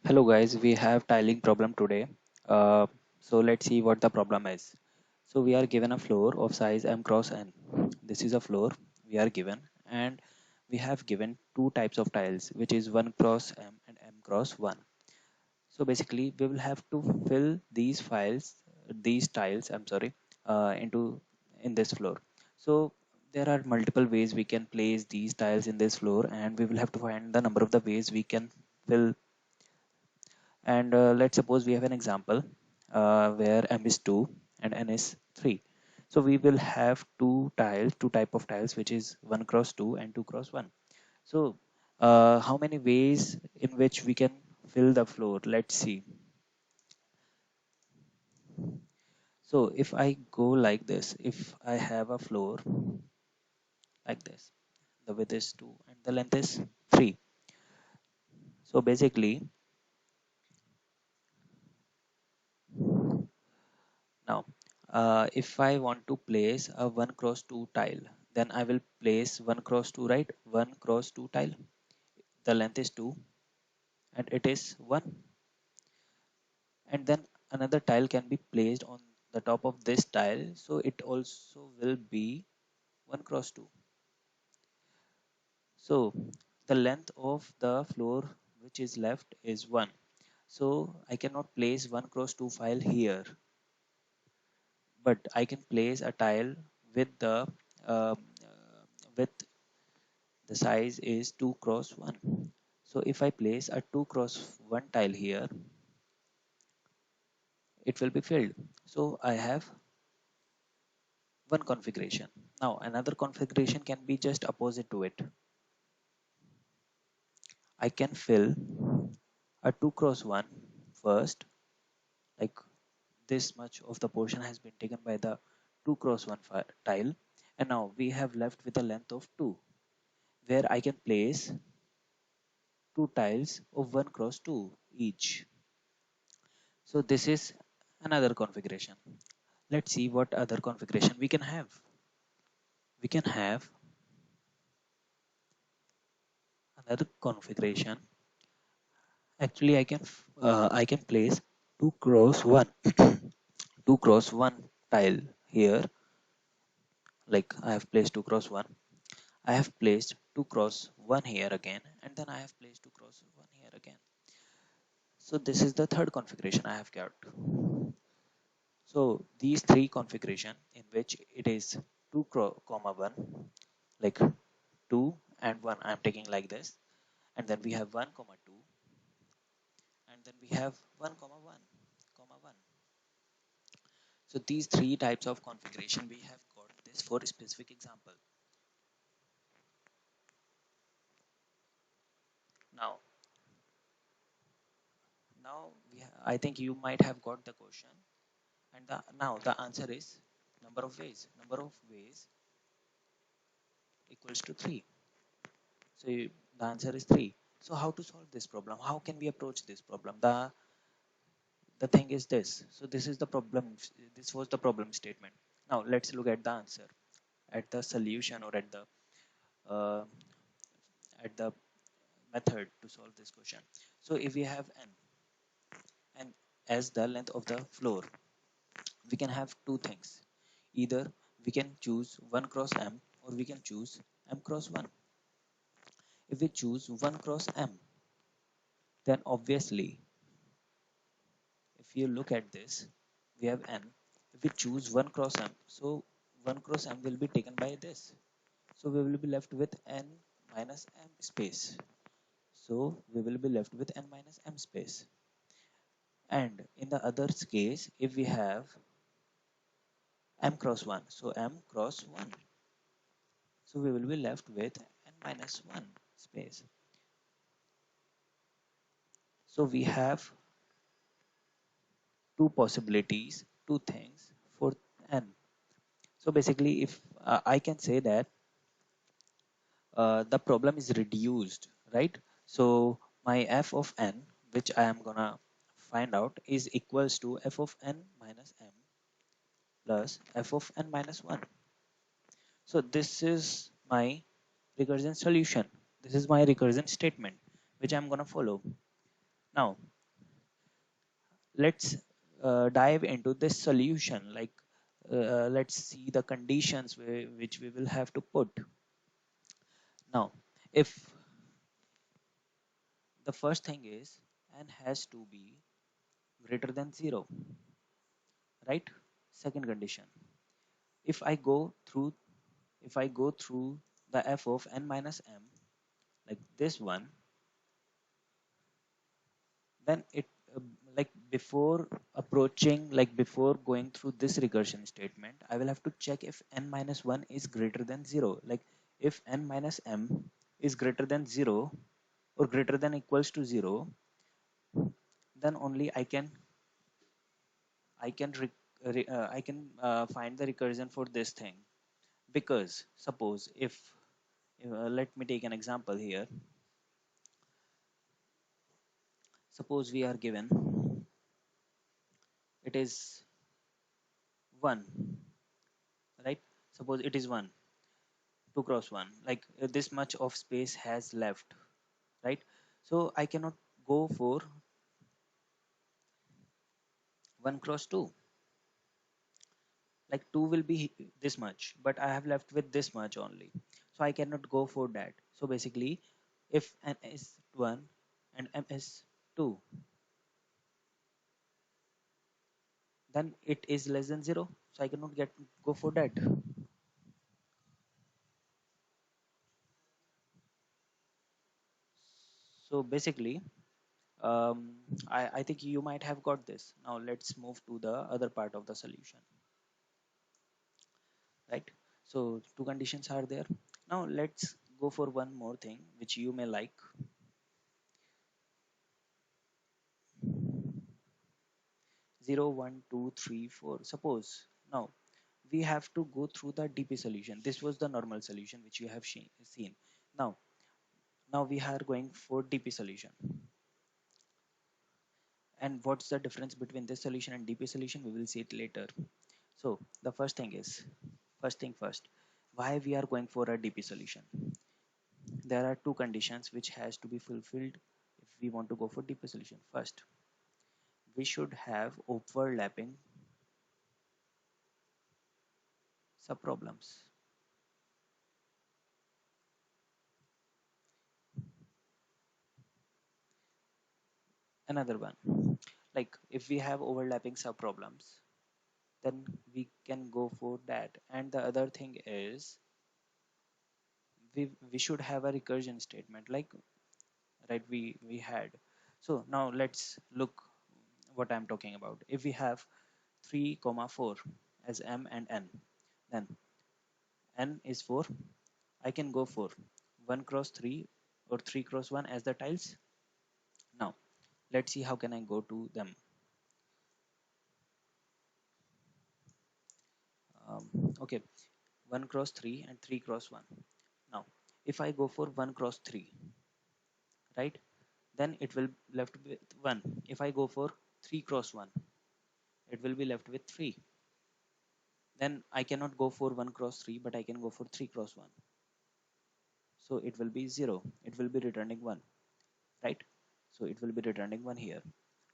Hello guys, we have tiling problem today. So let's see what the problem is. So we are given a floor of size m cross n. This is a floor we are given, and we have given two types of tiles, which is 1 cross m and m cross 1. So basically we will have to fill these tiles, into in this floor. So there are multiple ways we can place these tiles in this floor, and we will have to find the number of the ways we can fill. And let's suppose we have an example where m is 2 and n is 3. So we will have two type of tiles, which is 1 cross 2 and 2 cross 1. So how many ways in which we can fill the floor? Let's see. So if I go like this, if I have a floor like this, the width is 2 and the length is 3. So basically now, if I want to place a 1 cross 2 tile, then I will place 1 cross 2, right? 1 cross 2 tile. The length is 2 and it is 1. And then another tile can be placed on the top of this tile. So it also will be 1 cross 2. So the length of the floor which is left is 1. So I cannot place 1 cross 2 file here, but I can place a tile with with the size is 2 cross 1. So if I place a 2 cross 1 tile here, it will be filled. So I have one configuration. Now another configuration can be just opposite to it. I can fill a 2 cross 1 first, like this much of the portion has been taken by the 2 cross 1 tile, and now we have left with a length of 2, where I can place two tiles of 1 cross 2 each. So this is another configuration. Let's see what other configuration we can have. We can have another configuration. Actually, I can place 2 cross 1 2 cross 1 tile here. Like I have placed 2 cross 1. I have placed 2 cross 1 here again, and then I have placed 2 cross 1 here again. So this is the third configuration I have got. So these three configuration in which it is 2 comma 1, like 2 and 1 I'm taking like this, and then we have 1 comma 2, and then we have 1 comma 1 comma 1. So these three types of configuration we have got this for a specific example. Now I think you might have got the question, and now the answer is number of ways equals to 3. So the answer is 3. So how to solve this problem? How can we approach this problem? The thing is this. So this is the problem. This was the problem statement. Now let's look at the answer, at the solution, or uh, at the method to solve this question. So if we have n as the length of the floor, we can have two things. Either we can choose 1 cross m, or we can choose m cross 1. If we choose 1 cross m, then obviously if you look at this, we have n. If we choose 1 cross m, so 1 cross m will be taken by this. So we will be left with n minus m space. So we will be left with n minus m space. And in the other case, if we have m cross 1, so m cross 1. So we will be left with n minus 1 space. So we have two possibilities, two things for n. So basically, if I can say that the problem is reduced, right? So my f of n, which I am gonna find out, is equals to f of n minus m plus f of n minus 1. So this is my recursion solution. This is my recursion statement, which I'm gonna follow. Now, let's dive into this solution. Like let's see the conditions which we will have to put. Now, if the first thing is n has to be greater than 0, right? Second condition, if I go through if I go through the f of n minus m, like this one, then it like before approaching, like before going through this recursion statement, I will have to check if n minus 1 is greater than 0. Like if n minus m is greater than 0 or greater than equals to 0, then only I can find the recursion for this thing. Because suppose if let me take an example here. Suppose we are given it is 1, right? Suppose it is 1, 2 cross 1, like this much of space has left, right? So I cannot go for 1 cross 2, like 2 will be this much, but I have left with this much only, so I cannot go for that. So basically, if n is 1 and m is 2, then it is less than 0, so I cannot get go for that. So basically, I think you might have got this. Now let's move to the other part of the solution, right? So two conditions are there. Now let's go for one more thing which you may like. 0, 1, 2, 3, 4. Suppose now we have to go through the DP solution. This was the normal solution which you have seen. Now, now we are going for DP solution. And what's the difference between this solution and DP solution? We will see it later. So the first thing is, first thing first, why we are going for a DP solution? There are two conditions which has to be fulfilled if we want to go for DP solution. First, we should have overlapping subproblems. Another one, like if we have overlapping subproblems, then we can go for that. And the other thing is, we should have a recursion statement, like right we had. So now let's look what I'm talking about. If we have 3 comma 4 as m and n, then n is 4, I can go for 1 cross 3 or 3 cross 1 as the tiles. Now let's see how can I go to them. Okay, 1 cross 3 and 3 cross 1. Now if I go for 1 cross 3, right, then it will left with 1. If I go for 3 cross 1, it will be left with 3. Then I cannot go for 1 cross 3, but I can go for 3 cross 1. So it will be 0. It will be returning 1, right? So it will be returning 1 here.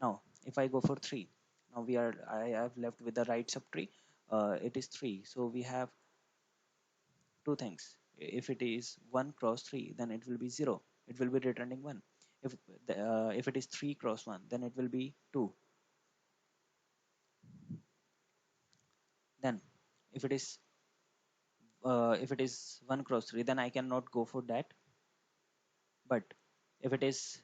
Now if I go for 3, now I have left with the right subtree. It is 3. So we have two things. If it is 1 cross 3, then it will be 0. It will be returning 1. If it is 3 cross 1, then it will be 2. Then if it is 1 cross 3, then I cannot go for that. But if it is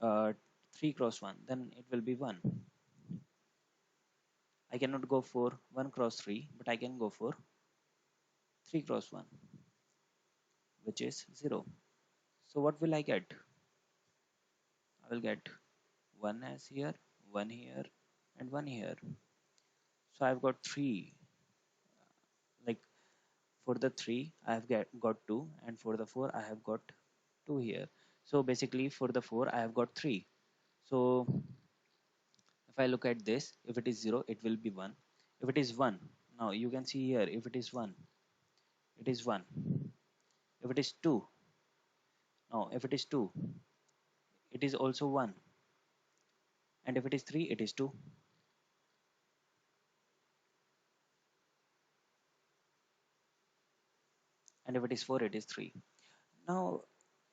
3 cross 1, then it will be 1. I cannot go for 1 cross 3, but I can go for 3 cross 1, which is 0. So what will I get? I will get 1 as here, 1 here, and 1 here. So I've got 3. Like for the 3, I have got 2, and for the 4, I have got 2 here. So basically for the 4, I have got 3. So if I look at this, if it is 0, it will be 1. If it is 1, now you can see here, if it is 1, it is 1. If it is 2, now if it is 2, it is also 1. and if it is 3 it is 2, and if it is 4 it is 3. Now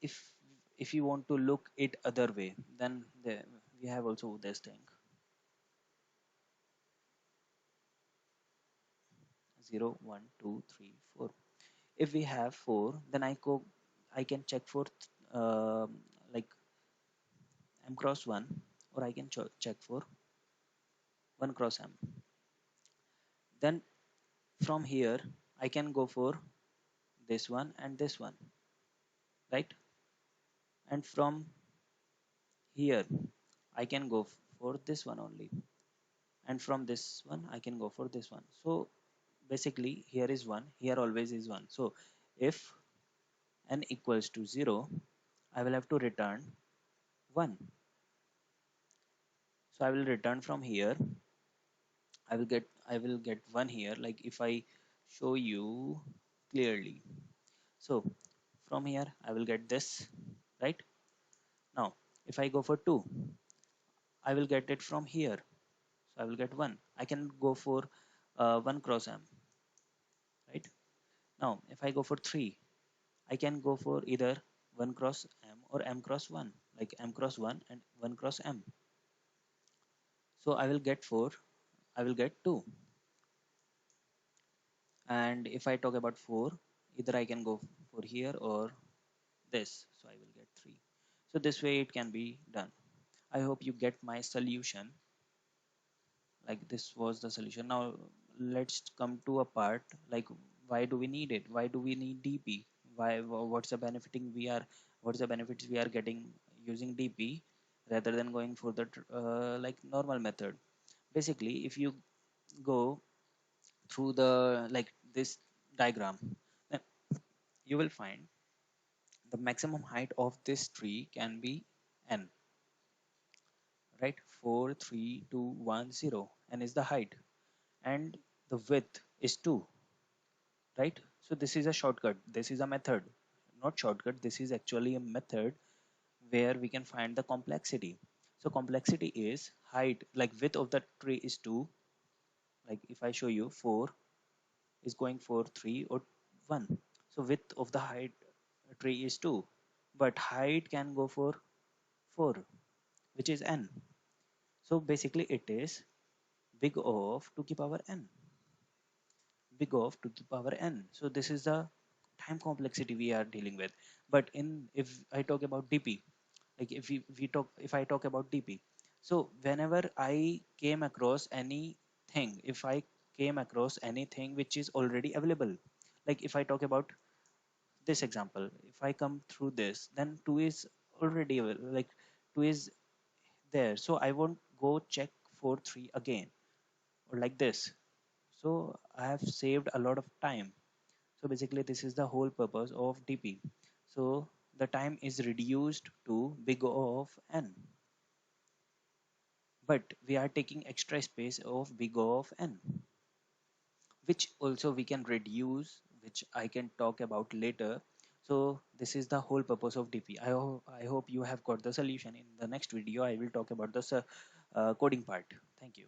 if if you want to look it other way, then we have also this thing 0 1 2 3 4. If we have 4, then I can check for like m cross 1, or I can check for 1 cross m. Then from here I can go for this one and this one, right? And from here I can go for this one only, and from this one I can go for this one. So basically here is 1, here always is 1. So if n equals to 0, I will have to return 1. So I will return from here. I will get 1 here, like if I show you clearly. So from here I will get this, right? Now if I go for 2, I will get it from here. So I will get 1. I can go for 1 cross m, right? Now if I go for 3, I can go for either 1 cross m or m cross 1, like m cross 1 and 1 cross m. So I will get 4, I will get 2. And if I talk about 4, either I can go for here or this, so I will get 3. So this way it can be done. I hope you get my solution. Like this was the solution. Now let's come to a part, like why do we need it? Why do we need DP? What's the benefiting we are, what's the benefits we are getting using DP rather than going for the like normal method? Basically if you go through the like this diagram, then you will find the maximum height of this tree can be n, right? 4 3 2 1 0, n is the height, and the width is 2, right? So this is a shortcut, this is a method, not shortcut, this is actually a method where we can find the complexity. So complexity is height, like width of the tree is 2, like if I show you 4 is going for 3 or 1. So width of the height tree is 2, but height can go for 4, which is n. So basically it is big of 2 to the power n, big of 2 to the power n. So this is the time complexity we are dealing with. But in if I talk about DP, like if I talk about DP, so whenever I came across anything, if I came across anything which is already available, like if I talk about this example, if I come through this, then 2 is already available, like 2 is there, so I won't go check for 3 again, or like this. So I have saved a lot of time. So basically this is the whole purpose of DP. So the time is reduced to big O of n, but we are taking extra space of big O of n, which also we can reduce, which I can talk about later. So this is the whole purpose of DP. I hope you have got the solution. In the next video I will talk about the coding part. Thank you.